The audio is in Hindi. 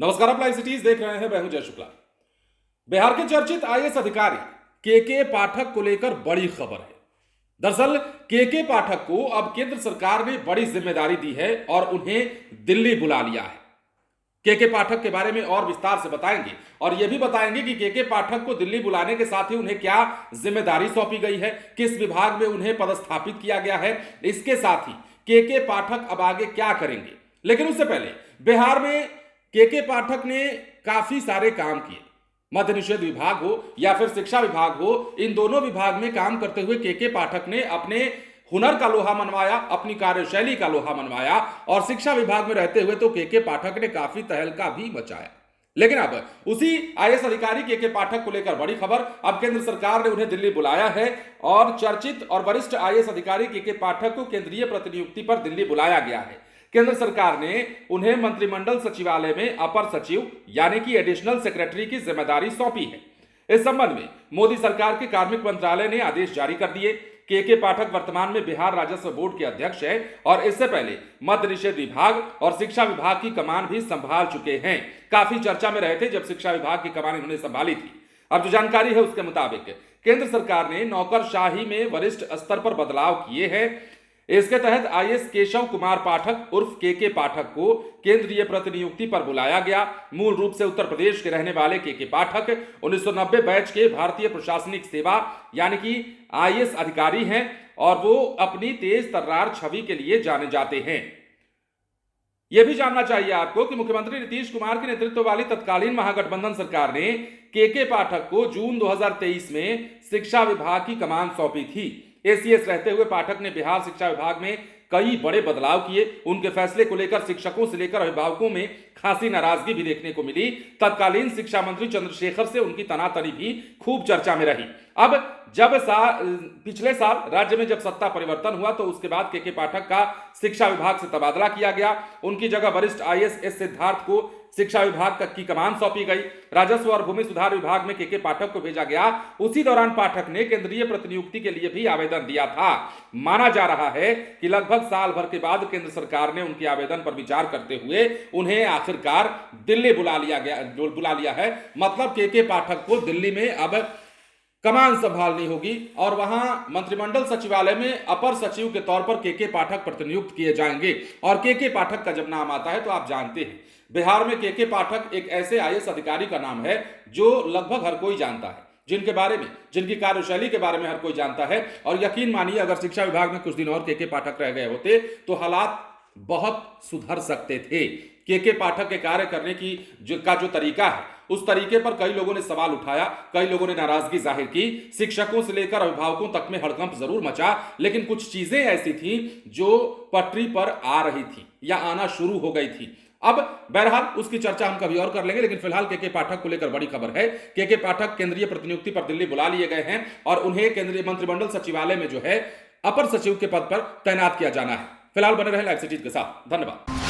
नमस्कार, आप लाइव सिटीज देख रहे हैं। मैं हूं जय शुक्ला। बिहार के चर्चित आईएएस अधिकारी के पाठक को लेकर बड़ी खबर है। दरअसल के पाठक को अब केंद्र सरकार ने बड़ी जिम्मेदारी दी है और उन्हें दिल्ली बुला लिया है। के पाठक के बारे में और विस्तार से बताएंगे और यह भी बताएंगे कि के पाठक को दिल्ली बुलाने के साथ ही उन्हें क्या जिम्मेदारी सौंपी गई है, किस विभाग में उन्हें पदस्थापित किया गया है। इसके साथ ही के पाठक अब आगे क्या करेंगे। लेकिन उससे पहले बिहार में के पाठक ने काफी सारे काम किए। मद्य निषेध विभाग हो या फिर शिक्षा विभाग हो, इन दोनों विभाग में काम करते हुए के पाठक ने अपने हुनर का लोहा मनवाया, अपनी कार्यशैली का लोहा मनवाया। और शिक्षा विभाग में रहते हुए तो के पाठक ने काफी तहलका भी मचाया। लेकिन अब उसी आईएएस अधिकारी के पाठक को लेकर बड़ी खबर। अब केंद्र सरकार ने उन्हें दिल्ली बुलाया है और चर्चित और वरिष्ठ आईएएस अधिकारी के पाठक को केंद्रीय प्रतिनियुक्ति पर दिल्ली बुलाया गया है। केंद्र सरकार ने उन्हें मंत्रिमंडल सचिवालय में अपर सचिव यानी कि एडिशनल सेक्रेटरी की जिम्मेदारी सौंपी है। इस संबंध में मोदी सरकार के कार्मिक मंत्रालय ने आदेश जारी कर दिए। के पाठक वर्तमान में बिहार राजस्व बोर्ड के अध्यक्ष हैं और इससे पहले मद्य निषेध विभाग और शिक्षा विभाग की कमान भी संभाल चुके हैं। काफी चर्चा में रहे थे जब शिक्षा विभाग की कमान उन्होंने संभाली थी। अब जो जानकारी है उसके मुताबिक केंद्र सरकार ने नौकरशाही में वरिष्ठ स्तर पर बदलाव किए हैं। इसके तहत आईएएस केशव कुमार पाठक उर्फ के पाठक को केंद्रीय प्रतिनियुक्ति पर बुलाया गया। मूल रूप से उत्तर प्रदेश के रहने वाले के पाठक 1990 बैच के भारतीय प्रशासनिक सेवा यानी कि आईएएस अधिकारी हैं और वो अपनी तेज तर्रार छवि के लिए जाने जाते हैं। यह भी जानना चाहिए आपको कि मुख्यमंत्री नीतीश कुमार के नेतृत्व वाली तत्कालीन महागठबंधन सरकार ने के पाठक को जून 2023 में शिक्षा विभाग की कमान सौंपी थी। एसीएस रहते हुए पाठक ने बिहार शिक्षा विभाग में कई बड़े बदलाव किए। उनके फैसले को लेकर शिक्षकों से लेकर अभिभावकों में खासी नाराजगी भी देखने को मिली। तत्कालीन शिक्षा मंत्री चंद्रशेखर से उनकी तनातनी भी खूब चर्चा में रही। अब जब पिछले साल राज्य में जब सत्ता परिवर्तन हुआ तो उसके बाद के पाठक का शिक्षा विभाग से तबादला किया गया। उनकी जगह वरिष्ठ आईएएस एस सिद्धार्थ को शिक्षा विभाग की कमान सौंपी गई। राजस्व और भूमि सुधार विभाग में के पाठक को भेजा गया। उसी दौरान पाठक ने केंद्रीय प्रतिनियुक्ति के लिए भी आवेदन दिया था। माना जा रहा है कि लगभग साल भर के बाद केंद्र सरकार ने उनके आवेदन पर विचार करते हुए उन्हें आखिरकार दिल्ली बुला लिया है। मतलब के पाठक को दिल्ली में अब कमान संभालनी होगी और वहां मंत्रिमंडल सचिवालय में अपर सचिव के तौर पर के पाठक प्रतिनियुक्त किए जाएंगे। और के पाठक का जब नाम आता है तो आप जानते हैं बिहार में के पाठक एक ऐसे आईएएस अधिकारी का नाम है जो लगभग हर कोई जानता है, जिनके बारे में, जिनकी कार्यशैली के बारे में हर कोई जानता है। और यकीन मानिए अगर शिक्षा विभाग में कुछ दिन और के पाठक रह गए होते तो हालात बहुत सुधर सकते थे। के पाठक के कार्य करने की जो तरीका है उस तरीके पर कई लोगों ने सवाल उठाया, कई लोगों ने नाराजगी जाहिर की। शिक्षकों से लेकर अभिभावकों तक में हड़कंप जरूर मचा, लेकिन कुछ चीजें ऐसी थी जो पटरी पर आ रही थी या आना शुरू हो गई थी। अब बहरहाल उसकी चर्चा हम कभी और कर लेंगे, लेकिन फिलहाल के पाठक को लेकर बड़ी खबर है। के पाठक केंद्रीय प्रतिनियुक्ति पर दिल्ली बुला लिए गए हैं और उन्हें केंद्रीय मंत्रिमंडल सचिवालय में जो है अपर सचिव के पद पर तैनात किया जाना है। फिलहाल बने रहे लाइव सिटीज के साथ। धन्यवाद।